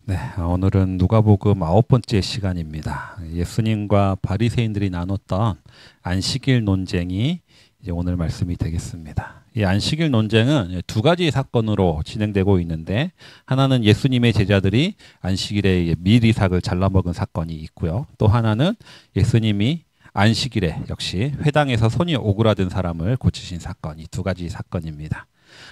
네, 오늘은 누가복음 9번째 시간입니다. 예수님과 바리새인들이 나눴던 안식일 논쟁이 이제 오늘 말씀이 되겠습니다. 이 안식일 논쟁은 두 가지 사건으로 진행되고 있는데, 하나는 예수님의 제자들이 안식일에 밀이삭을 잘라 먹은 사건이 있고요. 또 하나는 예수님이 안식일에 역시 회당에서 손이 오그라든 사람을 고치신 사건, 이 두 가지 사건입니다.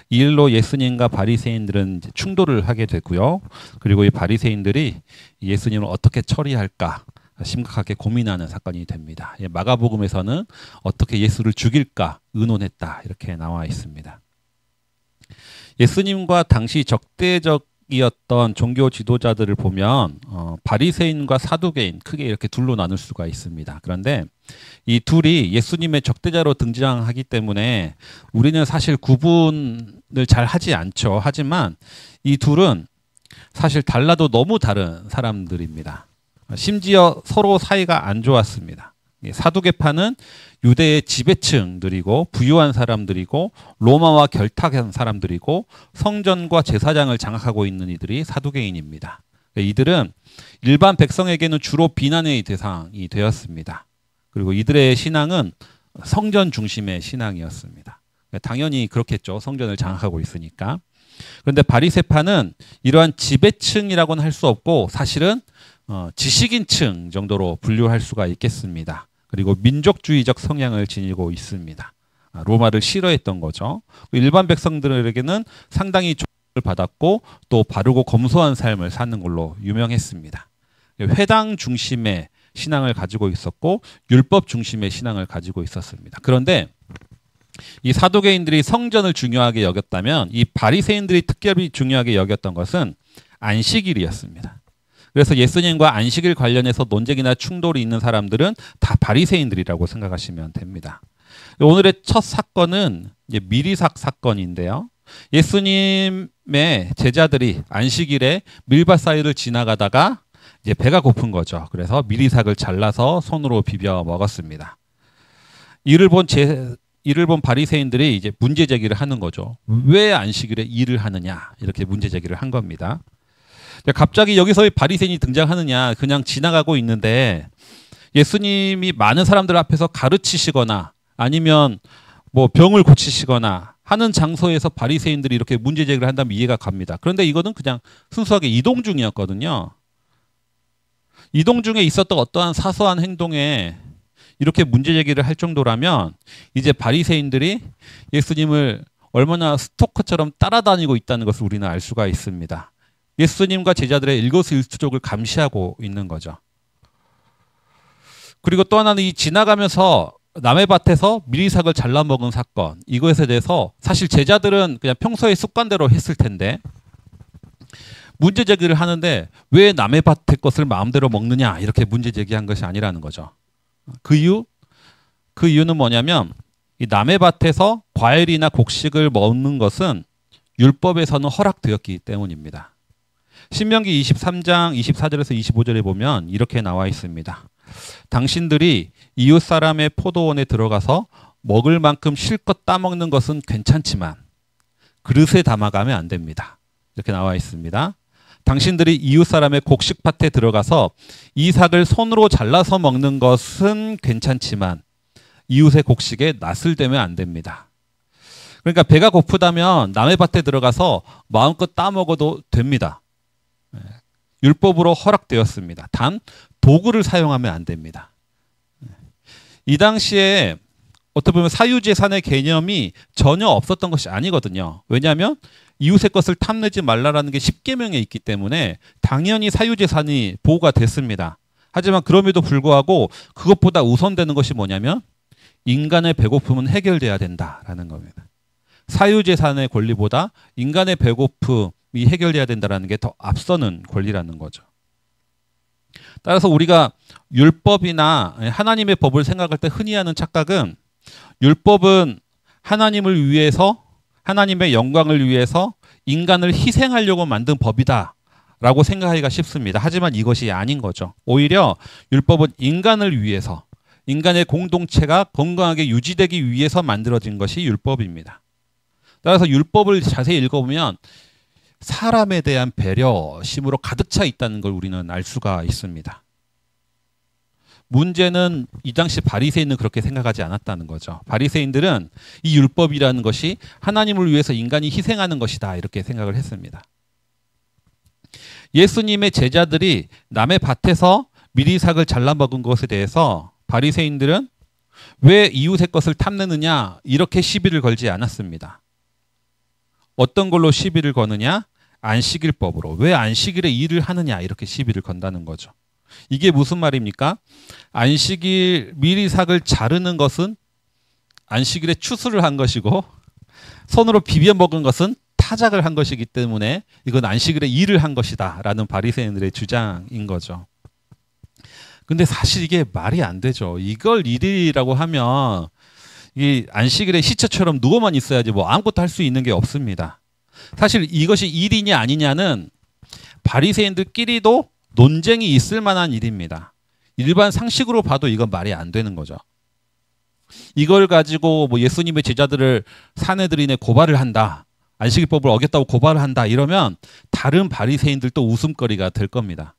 이 일로 예수님과 바리새인들은 충돌을 하게 되고요. 그리고 이 바리새인들이 예수님을 어떻게 처리할까 심각하게 고민하는 사건이 됩니다. 마가복음에서는 어떻게 예수를 죽일까 의논했다 이렇게 나와 있습니다. 예수님과 당시 적대적이었던 종교 지도자들을 보면 바리새인과 사두개인 크게 이렇게 둘로 나눌 수가 있습니다. 그런데 이 둘이 예수님의 적대자로 등장하기 때문에 우리는 사실 구분을 잘 하지 않죠. 하지만 이 둘은 사실 달라도 너무 다른 사람들입니다. 심지어 서로 사이가 안 좋았습니다. 사두개파는 유대의 지배층들이고 부유한 사람들이고 로마와 결탁한 사람들이고 성전과 제사장을 장악하고 있는 이들이 사두개인입니다. 이들은 일반 백성에게는 주로 비난의 대상이 되었습니다. 그리고 이들의 신앙은 성전 중심의 신앙이었습니다. 당연히 그렇겠죠. 성전을 장악하고 있으니까. 그런데 바리새파는 이러한 지배층이라고는 할 수 없고 사실은 지식인층 정도로 분류할 수가 있겠습니다. 그리고 민족주의적 성향을 지니고 있습니다. 로마를 싫어했던 거죠. 일반 백성들에게는 상당히 존경을 받았고 또 바르고 검소한 삶을 사는 걸로 유명했습니다. 회당 중심의 신앙을 가지고 있었고 율법 중심의 신앙을 가지고 있었습니다. 그런데 이 사두개인들이 성전을 중요하게 여겼다면 이 바리새인들이 특별히 중요하게 여겼던 것은 안식일이었습니다. 그래서 예수님과 안식일 관련해서 논쟁이나 충돌이 있는 사람들은 다 바리새인들이라고 생각하시면 됩니다. 오늘의 첫 사건은 이제 밀이삭 사건인데요. 예수님의 제자들이 안식일에 밀밭 사이를 지나가다가 이제 배가 고픈 거죠. 그래서 밀이삭을 잘라서 손으로 비벼 먹었습니다. 이를 본 바리새인들이 이제 문제 제기를 하는 거죠. 왜 안식일에 일을 하느냐 이렇게 문제 제기를 한 겁니다. 갑자기 여기서 바리새인이 등장하느냐, 그냥 지나가고 있는데 예수님이 많은 사람들 앞에서 가르치시거나 아니면 뭐 병을 고치시거나 하는 장소에서 바리새인들이 이렇게 문제 제기를 한다면 이해가 갑니다. 그런데 이거는 그냥 순수하게 이동 중이었거든요. 이동 중에 있었던 어떠한 사소한 행동에 이렇게 문제 제기를 할 정도라면 이제 바리새인들이 예수님을 얼마나 스토커처럼 따라다니고 있다는 것을 우리는 알 수가 있습니다. 예수님과 제자들의 일거수일투족을 감시하고 있는 거죠. 그리고 또 하나는 이 지나가면서 남의 밭에서 밀이삭을 잘라 먹은 사건, 이것에 대해서 사실 제자들은 그냥 평소에 습관대로 했을 텐데 문제 제기를 하는데 왜 남의 밭의 것을 마음대로 먹느냐 이렇게 문제 제기한 것이 아니라는 거죠. 그 이유는 뭐냐면 이 남의 밭에서 과일이나 곡식을 먹는 것은 율법에서는 허락되었기 때문입니다. 신명기 23장 24절에서 25절에 보면 이렇게 나와 있습니다. 당신들이 이웃 사람의 포도원에 들어가서 먹을 만큼 실컷 따먹는 것은 괜찮지만 그릇에 담아가면 안 됩니다. 이렇게 나와 있습니다. 당신들이 이웃 사람의 곡식밭에 들어가서 이 삭을 손으로 잘라서 먹는 것은 괜찮지만 이웃의 곡식에 낫을 대면 안 됩니다. 그러니까 배가 고프다면 남의 밭에 들어가서 마음껏 따먹어도 됩니다. 율법으로 허락되었습니다. 단 도구를 사용하면 안 됩니다. 이 당시에 어떻게 보면 사유재산의 개념이 전혀 없었던 것이 아니거든요. 왜냐하면 이웃의 것을 탐내지 말라라는 게 십계명에 있기 때문에 당연히 사유재산이 보호가 됐습니다. 하지만 그럼에도 불구하고 그것보다 우선되는 것이 뭐냐면 인간의 배고픔은 해결돼야 된다라는 겁니다. 사유재산의 권리보다 인간의 배고픔이 해결돼야 된다는 게 더 앞서는 권리라는 거죠. 따라서 우리가 율법이나 하나님의 법을 생각할 때 흔히 하는 착각은 율법은 하나님을 위해서 하나님의 영광을 위해서 인간을 희생하려고 만든 법이다 라고 생각하기가 쉽습니다. 하지만 이것이 아닌 거죠. 오히려 율법은 인간을 위해서 인간의 공동체가 건강하게 유지되기 위해서 만들어진 것이 율법입니다. 따라서 율법을 자세히 읽어보면 사람에 대한 배려심으로 가득 차 있다는 걸 우리는 알 수가 있습니다. 문제는 이 당시 바리새인은 그렇게 생각하지 않았다는 거죠. 바리새인들은 이 율법이라는 것이 하나님을 위해서 인간이 희생하는 것이다 이렇게 생각을 했습니다. 예수님의 제자들이 남의 밭에서 미리삭을 잘라 먹은 것에 대해서 바리새인들은 왜 이웃의 것을 탐내느냐 이렇게 시비를 걸지 않았습니다. 어떤 걸로 시비를 거느냐? 안식일법으로. 왜 안식일에 일을 하느냐 이렇게 시비를 건다는 거죠. 이게 무슨 말입니까? 안식일 미리삭을 자르는 것은 안식일에 추수를 한 것이고 손으로 비벼 먹은 것은 타작을 한 것이기 때문에 이건 안식일에 일을 한 것이다 라는 바리새인들의 주장인 거죠. 근데 사실 이게 말이 안 되죠. 이걸 일이라고 하면 이 안식일에 시체처럼 누워만 있어야지 뭐 아무것도 할 수 있는 게 없습니다. 사실 이것이 일이냐 아니냐는 바리새인들끼리도 논쟁이 있을 만한 일입니다. 일반 상식으로 봐도 이건 말이 안 되는 거죠. 이걸 가지고 뭐 예수님의 제자들을 사내들인에 고발을 한다. 안식일법을 어겼다고 고발을 한다. 이러면 다른 바리새인들도 웃음거리가 될 겁니다.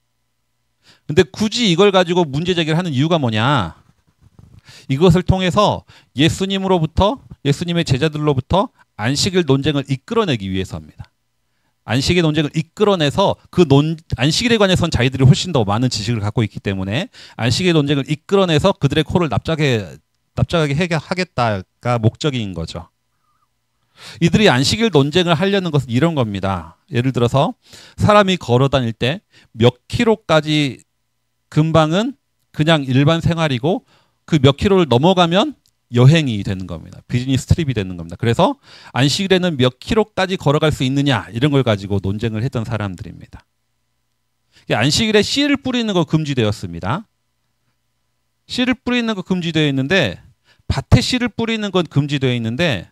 근데 굳이 이걸 가지고 문제 제기를 하는 이유가 뭐냐? 이것을 통해서 예수님의 제자들로부터 안식일 논쟁을 이끌어내기 위해서입니다. 안식의 논쟁을 이끌어내서 안식일에 관해서는 자기들이 훨씬 더 많은 지식을 갖고 있기 때문에 안식의 논쟁을 이끌어내서 그들의 코를 납작하게 하겠다가 목적인 거죠. 이들이 안식일 논쟁을 하려는 것은 이런 겁니다. 예를 들어서 사람이 걸어 다닐 때 몇 킬로까지 근방은 그냥 일반 생활이고 그 몇 킬로를 넘어가면 여행이 되는 겁니다. 비즈니스 트립이 되는 겁니다. 그래서 안식일에는 몇 킬로까지 걸어갈 수 있느냐 이런 걸 가지고 논쟁을 했던 사람들입니다. 안식일에 씨를 뿌리는 거 금지되었습니다. 씨를 뿌리는 거 금지되어 있는데 밭에 씨를 뿌리는 건 금지되어 있는데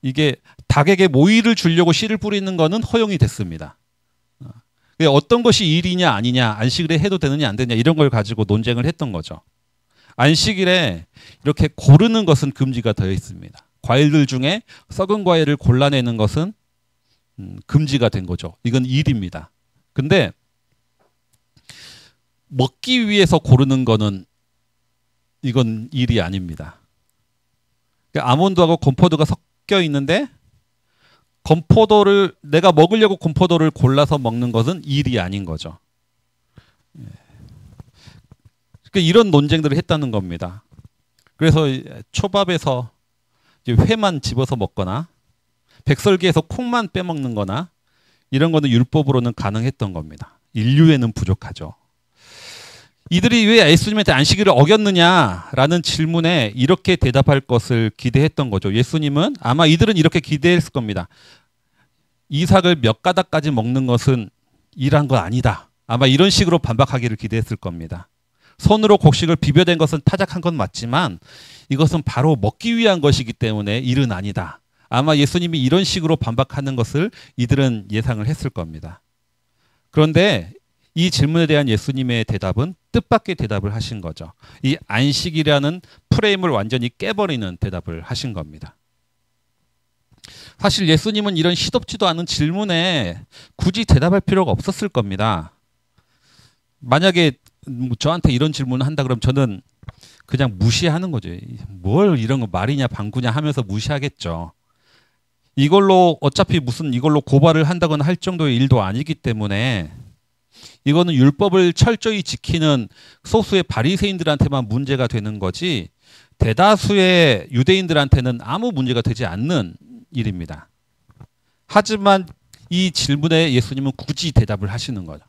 이게 닭에게 모이를 주려고 씨를 뿌리는 거는 허용이 됐습니다. 어떤 것이 일이냐 아니냐 안식일에 해도 되느냐 안 되느냐 이런 걸 가지고 논쟁을 했던 거죠. 안식일에 이렇게 고르는 것은 금지가 되어 있습니다. 과일들 중에 썩은 과일을 골라내는 것은 금지가 된 거죠. 이건 일입니다. 근데 먹기 위해서 고르는 거는 이건 일이 아닙니다. 아몬드하고 건포도가 섞여 있는데 내가 먹으려고 건포도를 골라서 먹는 것은 일이 아닌 거죠. 이런 논쟁들을 했다는 겁니다. 그래서 초밥에서 회만 집어서 먹거나 백설기에서 콩만 빼먹는 거나 이런 거는 율법으로는 가능했던 겁니다. 인류에는 부족하죠. 이들이 왜 예수님한테 안식일을 어겼느냐라는 질문에 이렇게 대답할 것을 기대했던 거죠. 예수님은 아마 이들은 이렇게 기대했을 겁니다. 이삭을 몇 가닥까지 먹는 것은 일한 건 아니다. 아마 이런 식으로 반박하기를 기대했을 겁니다. 손으로 곡식을 비벼댄 것은 타작한 건 맞지만 이것은 바로 먹기 위한 것이기 때문에 일은 아니다. 아마 예수님이 이런 식으로 반박하는 것을 이들은 예상을 했을 겁니다. 그런데 이 질문에 대한 예수님의 대답은 뜻밖의 대답을 하신 거죠. 이 안식이라는 프레임을 완전히 깨버리는 대답을 하신 겁니다. 사실 예수님은 이런 시덥지도 않은 질문에 굳이 대답할 필요가 없었을 겁니다. 만약에 저한테 이런 질문을 한다 그러면 저는 그냥 무시하는 거죠. 뭘 이런 거 말이냐 방구냐 하면서 무시하겠죠. 이걸로 어차피 이걸로 고발을 한다거나 할 정도의 일도 아니기 때문에 이거는 율법을 철저히 지키는 소수의 바리새인들한테만 문제가 되는 거지 대다수의 유대인들한테는 아무 문제가 되지 않는 일입니다. 하지만 이 질문에 예수님은 굳이 대답을 하시는 거죠.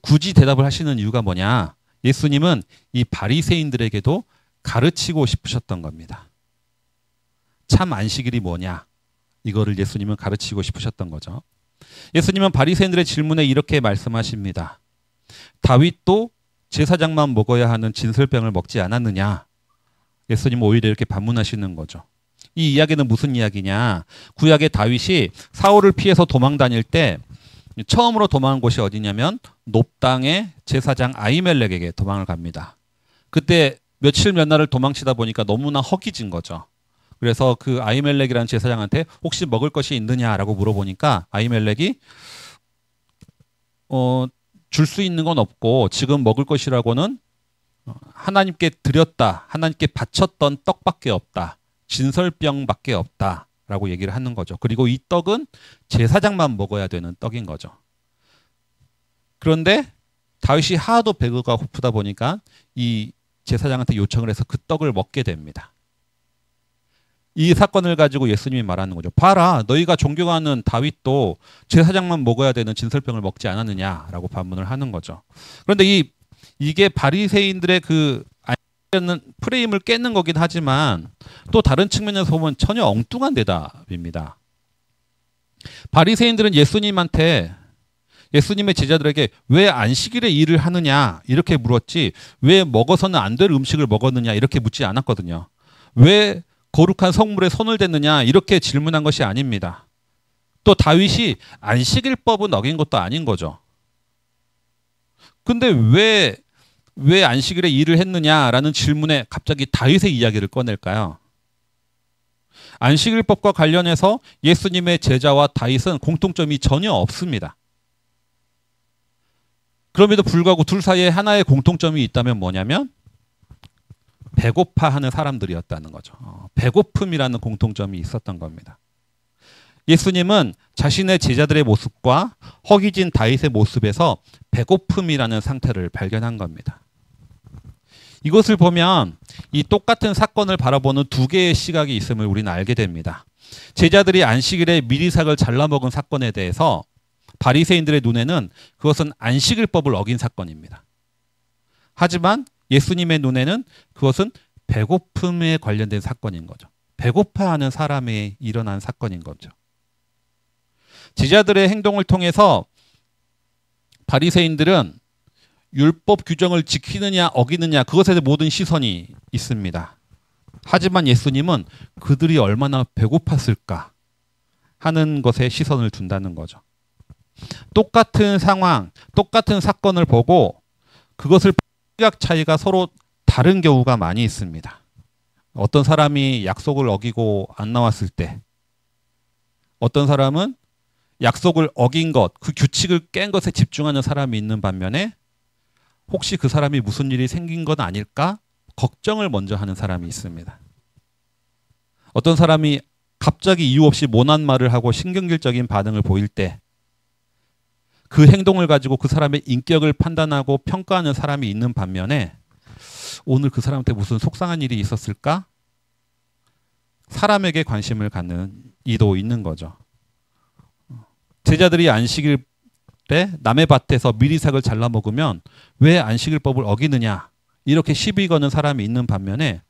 굳이 대답을 하시는 이유가 뭐냐? 예수님은 이 바리새인들에게도 가르치고 싶으셨던 겁니다. 참 안식일이 뭐냐? 이거를 예수님은 가르치고 싶으셨던 거죠. 예수님은 바리새인들의 질문에 이렇게 말씀하십니다. 다윗도 제사장만 먹어야 하는 진설병을 먹지 않았느냐? 예수님은 오히려 이렇게 반문하시는 거죠. 이 이야기는 무슨 이야기냐? 구약의 다윗이 사울을 피해서 도망 다닐 때 처음으로 도망한 곳이 어디냐면 놉당의 제사장 아히멜렉에게 도망을 갑니다. 그때 며칠 몇 날을 도망치다 보니까 너무나 허기진 거죠. 그래서 그 아히멜렉이라는 제사장한테 혹시 먹을 것이 있느냐라고 물어보니까 아히멜렉이 줄 수 있는 건 없고 지금 먹을 것이라고는 하나님께 드렸다, 하나님께 바쳤던 떡밖에 없다, 진설병밖에 없다라고 얘기를 하는 거죠. 그리고 이 떡은 제사장만 먹어야 되는 떡인 거죠. 그런데 다윗이 하도 배가 고프다 보니까 이 제사장한테 요청을 해서 그 떡을 먹게 됩니다. 이 사건을 가지고 예수님이 말하는 거죠. 봐라, 너희가 존경하는 다윗도 제사장만 먹어야 되는 진설병을 먹지 않았느냐라고 반문을 하는 거죠. 그런데 이게 바리새인들의 그 프레임을 깨는 거긴 하지만 또 다른 측면에서 보면 전혀 엉뚱한 대답입니다. 바리새인들은 예수님의 제자들에게 왜 안식일에 일을 하느냐 이렇게 물었지 왜 먹어서는 안 될 음식을 먹었느냐 이렇게 묻지 않았거든요. 왜 거룩한 성물에 손을 댔느냐 이렇게 질문한 것이 아닙니다. 또 다윗이 안식일법은 어긴 것도 아닌 거죠. 근데 왜 안식일에 일을 했느냐라는 질문에 갑자기 다윗의 이야기를 꺼낼까요? 안식일법과 관련해서 예수님의 제자와 다윗은 공통점이 전혀 없습니다. 그럼에도 불구하고 둘 사이에 하나의 공통점이 있다면 뭐냐면 배고파하는 사람들이었다는 거죠. 배고픔이라는 공통점이 있었던 겁니다. 예수님은 자신의 제자들의 모습과 허기진 다윗의 모습에서 배고픔이라는 상태를 발견한 겁니다. 이것을 보면 이 똑같은 사건을 바라보는 두 개의 시각이 있음을 우리는 알게 됩니다. 제자들이 안식일에 미리삭을 잘라먹은 사건에 대해서 바리새인들의 눈에는 그것은 안식일법을 어긴 사건입니다. 하지만 예수님의 눈에는 그것은 배고픔에 관련된 사건인 거죠. 배고파하는 사람이 일어난 사건인 거죠. 제자들의 행동을 통해서 바리새인들은 율법 규정을 지키느냐 어기느냐 그것에 대해 모든 시선이 있습니다. 하지만 예수님은 그들이 얼마나 배고팠을까 하는 것에 시선을 둔다는 거죠. 똑같은 상황, 똑같은 사건을 보고 그것을 시각 차이가 서로 다른 경우가 많이 있습니다. 어떤 사람이 약속을 어기고 안 나왔을 때, 어떤 사람은 약속을 어긴 것, 그 규칙을 깬 것에 집중하는 사람이 있는 반면에 혹시 그 사람이 무슨 일이 생긴 건 아닐까? 걱정을 먼저 하는 사람이 있습니다. 어떤 사람이 갑자기 이유 없이 모난 말을 하고 신경질적인 반응을 보일 때 그 행동을 가지고 그 사람의 인격을 판단하고 평가하는 사람이 있는 반면에 오늘 그 사람한테 무슨 속상한 일이 있었을까? 사람에게 관심을 갖는 이도 있는 거죠. 제자들이 안식일에 남의 밭에서 미리삭을 잘라 먹으면 왜 안식일법을 어기느냐 이렇게 시비 거는 사람이 있는 반면에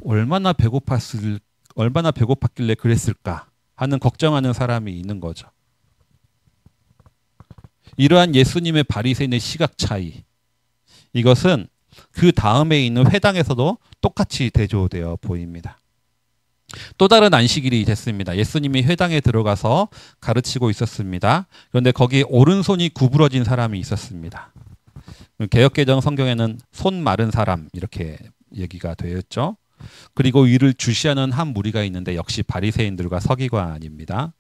얼마나 배고팠길래 그랬을까 하는 걱정하는 사람이 있는 거죠. 이러한 예수님의 바리새인의 시각 차이, 이것은 그 다음에 있는 회당에서도 똑같이 대조되어 보입니다. 또 다른 안식일이 됐습니다. 예수님이 회당에 들어가서 가르치고 있었습니다. 그런데 거기 오른손이 구부러진 사람이 있었습니다. 개역개정 성경에는 손 마른 사람 이렇게 얘기가 되어 있죠. 그리고 이를 주시하는 한 무리가 있는데 역시 바리새인들과 서기관입니다.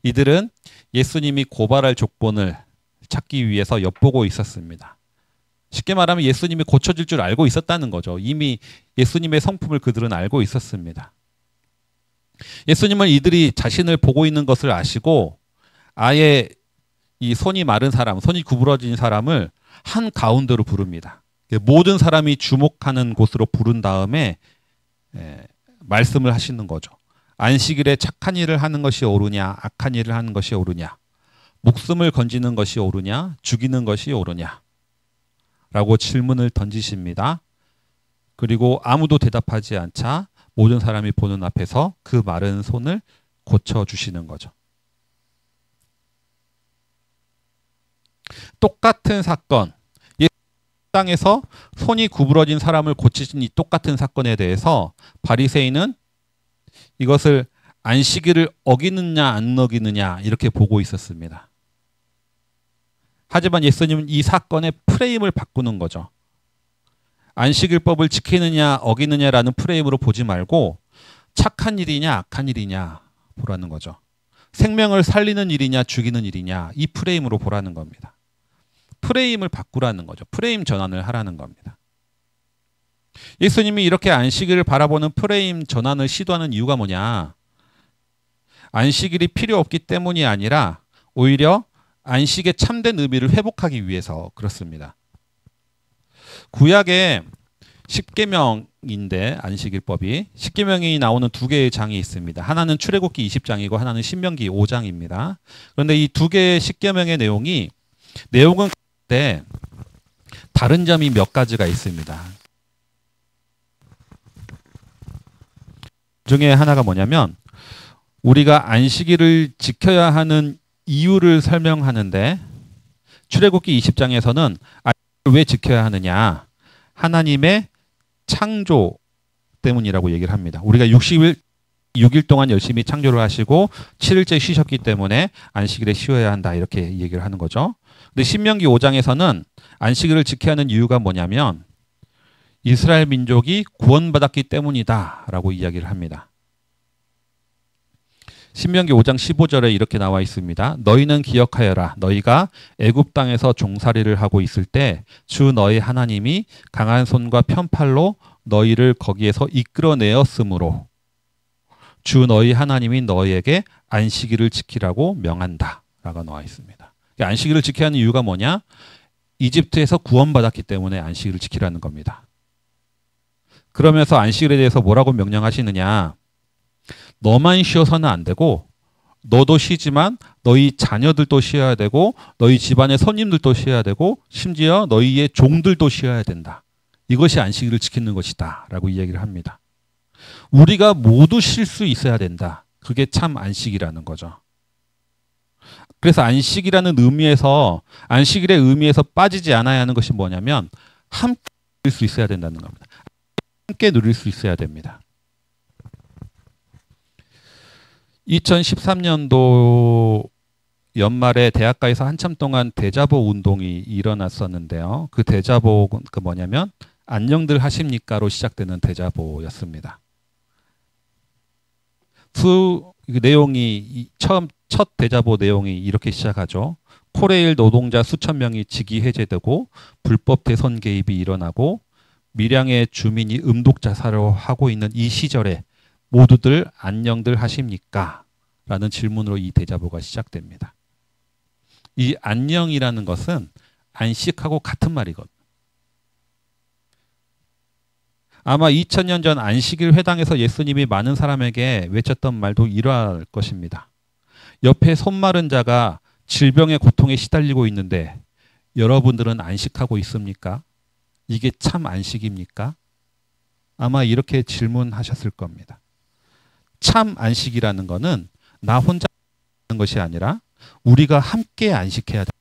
이들은 예수님이 고발할 조건을 찾기 위해서 엿보고 있었습니다. 쉽게 말하면 예수님이 고쳐질 줄 알고 있었다는 거죠. 이미 예수님의 성품을 그들은 알고 있었습니다. 예수님은 이들이 자신을 보고 있는 것을 아시고 아예 이 손이 마른 사람, 손이 구부러진 사람을 한 가운데로 부릅니다. 모든 사람이 주목하는 곳으로 부른 다음에 말씀을 하시는 거죠. 안식일에 착한 일을 하는 것이 옳으냐, 악한 일을 하는 것이 옳으냐, 목숨을 건지는 것이 옳으냐, 죽이는 것이 옳으냐 라고 질문을 던지십니다. 그리고 아무도 대답하지 않자 모든 사람이 보는 앞에서 그 마른 손을 고쳐주시는 거죠. 똑같은 사건, 땅에서 손이 구부러진 사람을 고치신 이 똑같은 사건에 대해서 바리새인은 이것을 안식일을 어기느냐 안 어기느냐 이렇게 보고 있었습니다. 하지만 예수님은 이 사건의 프레임을 바꾸는 거죠. 안식일법을 지키느냐 어기느냐라는 프레임으로 보지 말고 착한 일이냐 악한 일이냐 보라는 거죠. 생명을 살리는 일이냐 죽이는 일이냐 이 프레임으로 보라는 겁니다. 프레임을 바꾸라는 거죠. 프레임 전환을 하라는 겁니다. 예수님이 이렇게 안식일을 바라보는 프레임 전환을 시도하는 이유가 뭐냐? 안식일이 필요 없기 때문이 아니라 오히려 안식의 참된 의미를 회복하기 위해서 그렇습니다. 구약에 십계명인데 안식일법이 십계명이 나오는 두 개의 장이 있습니다. 하나는 출애굽기 20장이고 하나는 신명기 5장입니다. 그런데 이 두 개의 십계명의 내용은 다른 점이 몇 가지가 있습니다. 중에 하나가 뭐냐면 우리가 안식일을 지켜야 하는 이유를 설명하는데 출애굽기 20장에서는 안식일을 왜 지켜야 하느냐? 하나님의 창조 때문이라고 얘기를 합니다. 우리가 6일 동안 열심히 창조를 하시고 7일째 쉬셨기 때문에 안식일에 쉬어야 한다 이렇게 얘기를 하는 거죠. 근데 신명기 5장에서는 안식일을 지켜야 하는 이유가 뭐냐면 이스라엘 민족이 구원받았기 때문이다라고 이야기를 합니다. 신명기 5장 15절에 이렇게 나와 있습니다. 너희는 기억하여라. 너희가 애굽 땅에서 종살이를 하고 있을 때 주 너희 하나님이 강한 손과 편팔로 너희를 거기에서 이끌어내었으므로 주 너희 하나님이 너희에게 안식일을 지키라고 명한다 라고 나와 있습니다. 안식일을 지켜야 하는 이유가 뭐냐? 이집트에서 구원받았기 때문에 안식일을 지키라는 겁니다. 그러면서 안식일에 대해서 뭐라고 명령하시느냐? 너만 쉬어서는 안 되고 너도 쉬지만 너희 자녀들도 쉬어야 되고 너희 집안의 손님들도 쉬어야 되고 심지어 너희의 종들도 쉬어야 된다. 이것이 안식일을 지키는 것이다 라고 이야기를 합니다. 우리가 모두 쉴 수 있어야 된다. 그게 참 안식이라는 거죠. 그래서 안식이라는 의미에서 안식일의 의미에서 빠지지 않아야 하는 것이 뭐냐면 함께 누릴 수 있어야 된다는 겁니다. 함께 누릴 수 있어야 됩니다. 2013년도 연말에 대학가에서 한참 동안 대자보 운동이 일어났었는데요. 그 대자보가 뭐냐면 안녕들 하십니까로 시작되는 대자보였습니다. 그 내용이 첫 대자보 내용이 이렇게 시작하죠. 코레일 노동자 수천 명이 직위 해제되고 불법 대선 개입이 일어나고 밀양의 주민이 음독자살을 하고 있는 이 시절에 모두들 안녕들 하십니까? 라는 질문으로 이 대자보가 시작됩니다. 이 안녕이라는 것은 안식하고 같은 말이거든요. 아마 2000년 전 안식일 회당에서 예수님이 많은 사람에게 외쳤던 말도 이러할 것입니다. 옆에 손 마른 자가 질병의 고통에 시달리고 있는데 여러분들은 안식하고 있습니까? 이게 참 안식입니까? 아마 이렇게 질문하셨을 겁니다. 참 안식이라는 것은 나 혼자 하는 것이 아니라 우리가 함께 안식해야 돼.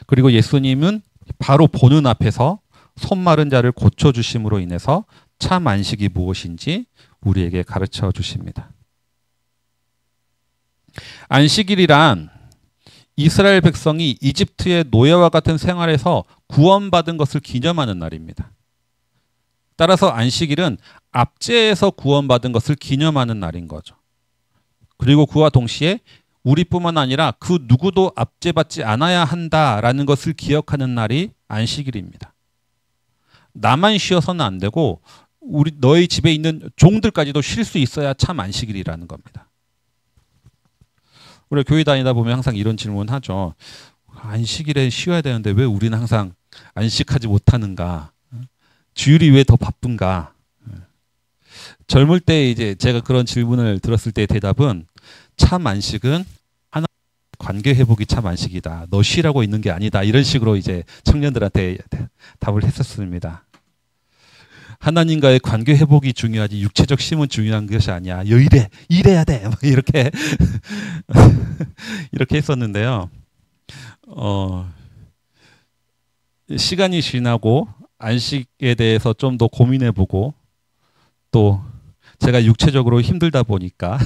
그리고 예수님은 바로 보는 앞에서 손 마른 자를 고쳐주심으로 인해서 참 안식이 무엇인지 우리에게 가르쳐 주십니다. 안식일이란 이스라엘 백성이 이집트의 노예와 같은 생활에서 구원받은 것을 기념하는 날입니다. 따라서 안식일은 압제에서 구원받은 것을 기념하는 날인 거죠. 그리고 그와 동시에 우리뿐만 아니라 그 누구도 압제받지 않아야 한다라는 것을 기억하는 날이 안식일입니다. 나만 쉬어서는 안 되고 너희 집에 있는 종들까지도 쉴 수 있어야 참 안식일이라는 겁니다. 우리 교회 다니다 보면 항상 이런 질문 하죠. 안식일에 쉬어야 되는데 왜 우리는 항상 안식하지 못하는가? 주일이 왜 더 바쁜가? 젊을 때 이제 제가 그런 질문을 들었을 때 대답은 참 안식은 하나님 관계 회복이 참 안식이다. 너 쉬라고 있는 게 아니다. 이런 식으로 이제 청년들한테 답을 했었습니다. 하나님과의 관계 회복이 중요하지 육체적 쉼은 중요한 것이 아니야. 일해야 돼. 이렇게 이렇게 했었는데요. 시간이 지나고 안식에 대해서 좀 더 고민해보고 또 제가 육체적으로 힘들다 보니까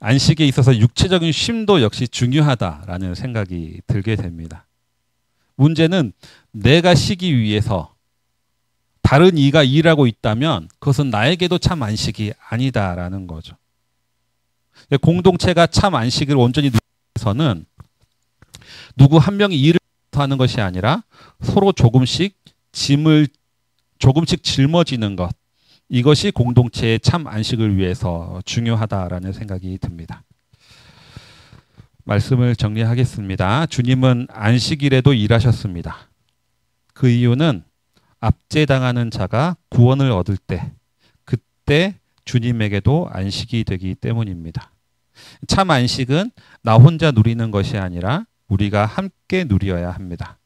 안식에 있어서 육체적인 쉼도 역시 중요하다라는 생각이 들게 됩니다. 문제는 내가 쉬기 위해서 다른 이가 일하고 있다면 그것은 나에게도 참 안식이 아니다라는 거죠. 공동체가 참 안식을 온전히 누리기 위해서는 누구 한 명이 일을 하는 것이 아니라 서로 조금씩 짊어지는 것, 이것이 공동체의 참 안식을 위해서 중요하다라는 생각이 듭니다. 말씀을 정리하겠습니다. 주님은 안식일에도 일하셨습니다. 그 이유는 압제당하는 자가 구원을 얻을 때, 그때 주님에게도 안식이 되기 때문입니다. 참 안식은 나 혼자 누리는 것이 아니라 우리가 함께 누려야 합니다.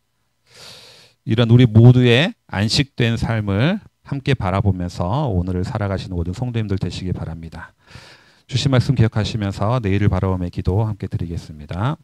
이런 우리 모두의 안식된 삶을 함께 바라보면서 오늘을 살아가시는 모든 성도님들 되시기 바랍니다. 주신 말씀 기억하시면서 내일을 바라보며 기도 함께 드리겠습니다.